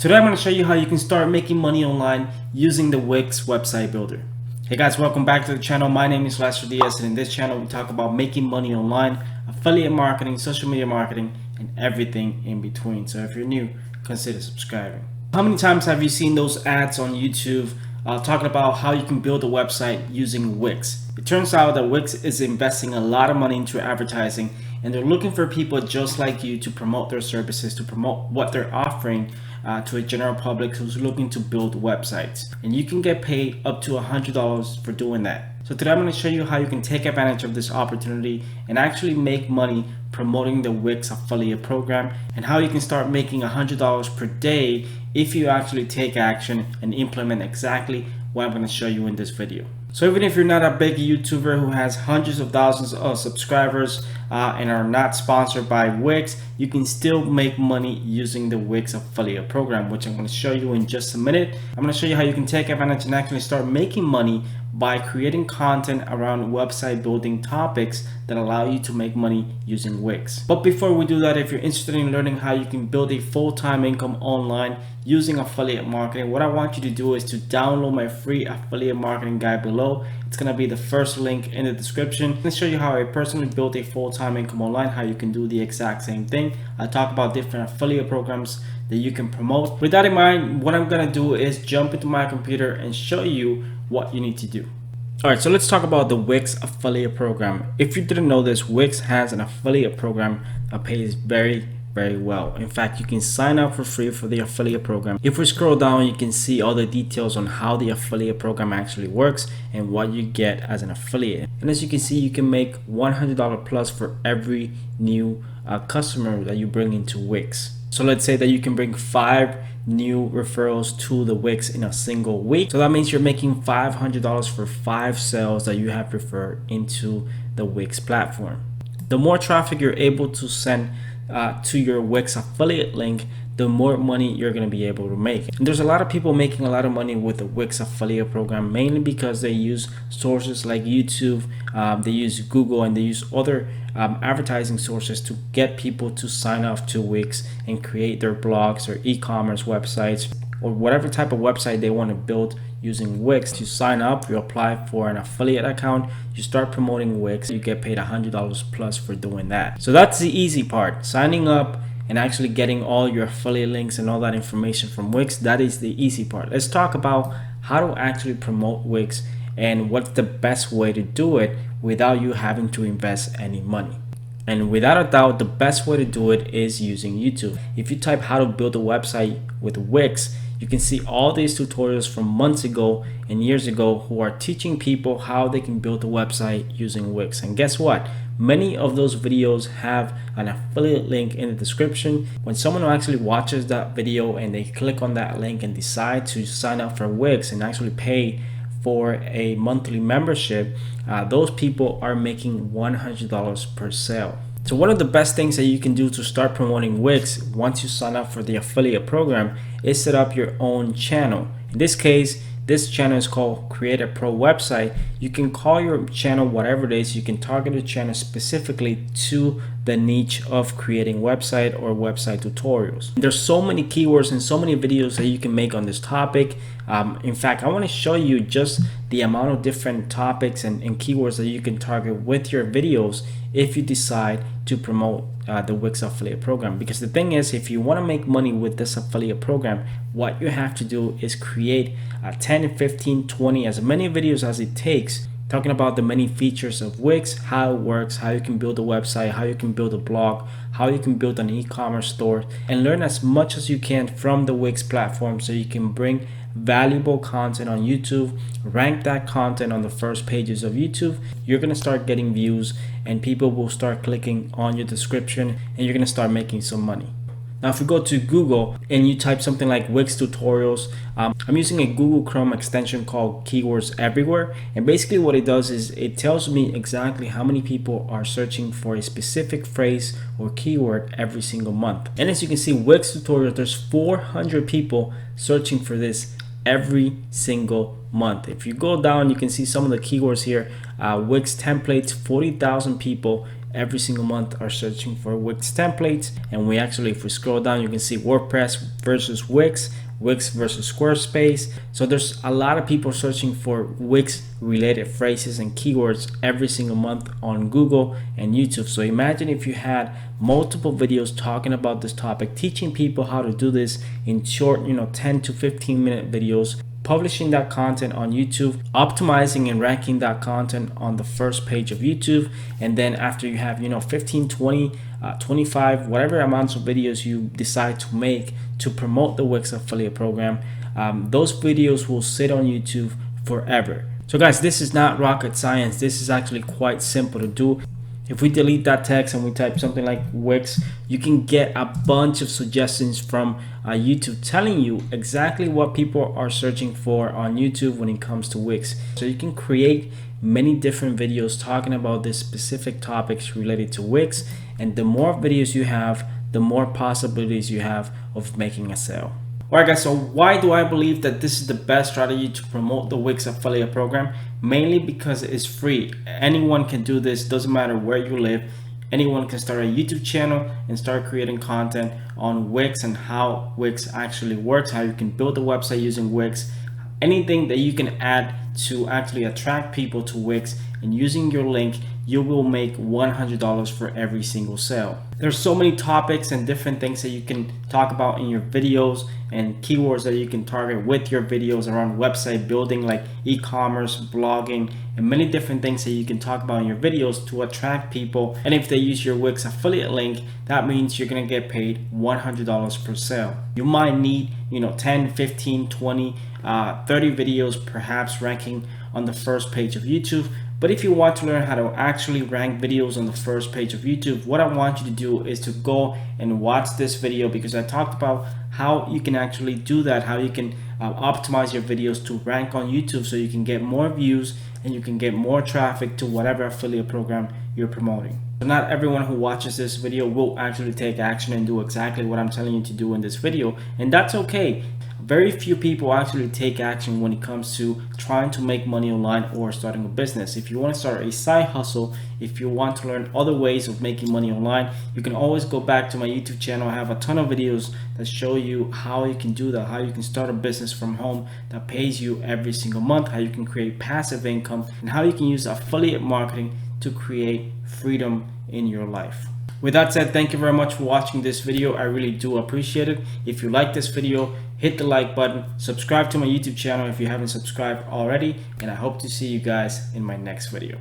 Today I'm going to show you how you can start making money online using the Wix website builder. Hey guys, welcome back to the channel. My name is Lester Diaz, and in this channel we talk about making money online, affiliate marketing, social media marketing, and everything in between. So if you're new, consider subscribing. How many times have you seen those ads on YouTube talking about how you can build a website using Wix? It turns out that Wix is investing a lot of money into advertising, and they're looking for people just like you to promote their services, to promote what they're offering to a general public who's looking to build websites. And you can get paid up to $100 for doing that. So today I'm going to show you how you can take advantage of this opportunity and actually make money promoting the Wix affiliate program, and how you can start making $100 per day if you actually take action and implement exactly what I'm going to show you in this video. So even if you're not a big YouTuber who has hundreds of thousands of subscribers and are not sponsored by Wix, you can still make money using the Wix affiliate program, which I'm going to show you in just a minute. I'm going to show you how you can take advantage and actually start making money by creating content around website building topics that allow you to make money using Wix. But before we do that, if you're interested in learning how you can build a full-time income online using affiliate marketing, what I want you to do is to download my free affiliate marketing guide below. It's going to be the first link in the description. I'm going to show you how I personally built a full-time income online, how you can do the exact same thing. I talk about different affiliate programs that you can promote. With that in mind, what I'm going to do is jump into my computer and show you what you need to do. Alright, so let's talk about the Wix affiliate program. If you didn't know this, Wix has an affiliate program that pays very well. In fact, you can sign up for free for the affiliate program. If we scroll down, you can see all the details on how the affiliate program actually works and what you get as an affiliate. And as you can see, you can make $100 plus for every new customer that you bring into Wix. So let's say that you can bring 5 new referrals to the Wix in a single week. So that means you're making $500 for 5 sales that you have referred into the Wix platform. The more traffic you're able to send to your Wix affiliate link, the more money you're going to be able to make. And there's a lot of people making a lot of money with the Wix affiliate program, mainly because they use sources like YouTube, they use Google, and they use other advertising sources to get people to sign up to Wix and create their blogs or e-commerce websites or whatever type of website they want to build using Wix. You sign up, you apply for an affiliate account, you start promoting Wix, you get paid $100 plus for doing that. So that's the easy part, signing up and actually getting all your affiliate links and all that information from Wix. That is the easy part. Let's talk about how to actually promote Wix and what's the best way to do it without you having to invest any money. And without a doubt, the best way to do it is using YouTube. If you type how to build a website with Wix, you can see all these tutorials from months ago and years ago who are teaching people how they can build a website using Wix. And guess what? Many of those videos have an affiliate link in the description. When someone actually watches that video and they click on that link and decide to sign up for Wix and actually pay for a monthly membership, those people are making $100 per sale. So one of the best things that you can do to start promoting Wix once you sign up for the affiliate program is set up your own channel. In this case, this channel is called Create a Pro Website. You can call your channel whatever it is. You can target the channel specifically to the niche of creating website or website tutorials. There's so many keywords and so many videos that you can make on this topic. In fact, I want to show you just the amount of different topics and keywords that you can target with your videos if you decide to promote the Wix affiliate program. Because the thing is, if you want to make money with this affiliate program, what you have to do is create 10, 15, 20, as many videos as it takes, talking about the many features of Wix, how it works, how you can build a website, how you can build a blog, how you can build an e-commerce store, and learn as much as you can from the Wix platform so you can bring valuable content on YouTube, rank that content on the first pages of YouTube. You're going to start getting views and people will start clicking on your description and you're going to start making some money. Now, if you go to Google and you type something like Wix tutorials, I'm using a Google Chrome extension called Keywords Everywhere. And basically what it does is it tells me exactly how many people are searching for a specific phrase or keyword every single month. And as you can see, Wix tutorials, there's 400 people searching for this every single month. If you go down, you can see some of the keywords here. Wix templates, 40,000 people every single month are searching for Wix templates. And we actually, if we scroll down, you can see WordPress versus Wix, Wix versus Squarespace. So there's a lot of people searching for Wix related phrases and keywords every single month on Google and YouTube. So imagine if you had multiple videos talking about this topic, teaching people how to do this in short, 10 to 15 minute videos, publishing that content on YouTube, optimizing and ranking that content on the first page of YouTube. And then after you have 15, 20, 25, whatever amounts of videos you decide to make to promote the Wix affiliate program, those videos will sit on YouTube forever. So guys, this is not rocket science. This is actually quite simple to do. If we delete that text and we type something like Wix, you can get a bunch of suggestions from YouTube telling you exactly what people are searching for on YouTube when it comes to Wix. So you can create many different videos talking about these specific topics related to Wix. And the more videos you have, the more possibilities you have of making a sale. Alright guys, so why do I believe that this is the best strategy to promote the Wix affiliate program? Mainly because it's free. Anyone can do this, doesn't matter where you live. Anyone can start a YouTube channel and start creating content on Wix and how Wix actually works, how you can build a website using Wix, anything that you can add to actually attract people to Wix, and using your link you will make $100 for every single sale. There's so many topics and different things that you can talk about in your videos and keywords that you can target with your videos around website building, like e-commerce, blogging, and many different things that you can talk about in your videos to attract people. And if they use your Wix affiliate link, that means you're gonna get paid $100 per sale. You might need 10, 15, 20, 30 videos perhaps ranking on the first page of YouTube. But if you want to learn how to actually rank videos on the first page of YouTube, what I want you to do is to go and watch this video, because I talked about how you can actually do that, how you can optimize your videos to rank on YouTube so you can get more views and you can get more traffic to whatever affiliate program you're promoting. So not everyone who watches this video will actually take action and do exactly what I'm telling you to do in this video, and that's okay. Very few people actually take action when it comes to trying to make money online or starting a business. If you want to start a side hustle, if you want to learn other ways of making money online, you can always go back to my YouTube channel. I have a ton of videos that show you how you can do that, how you can start a business from home that pays you every single month, how you can create passive income, and how you can use affiliate marketing to create freedom in your life. With that said, thank you very much for watching this video. I really do appreciate it. If you like this video, hit the like button, subscribe to my YouTube channel if you haven't subscribed already, and I hope to see you guys in my next video.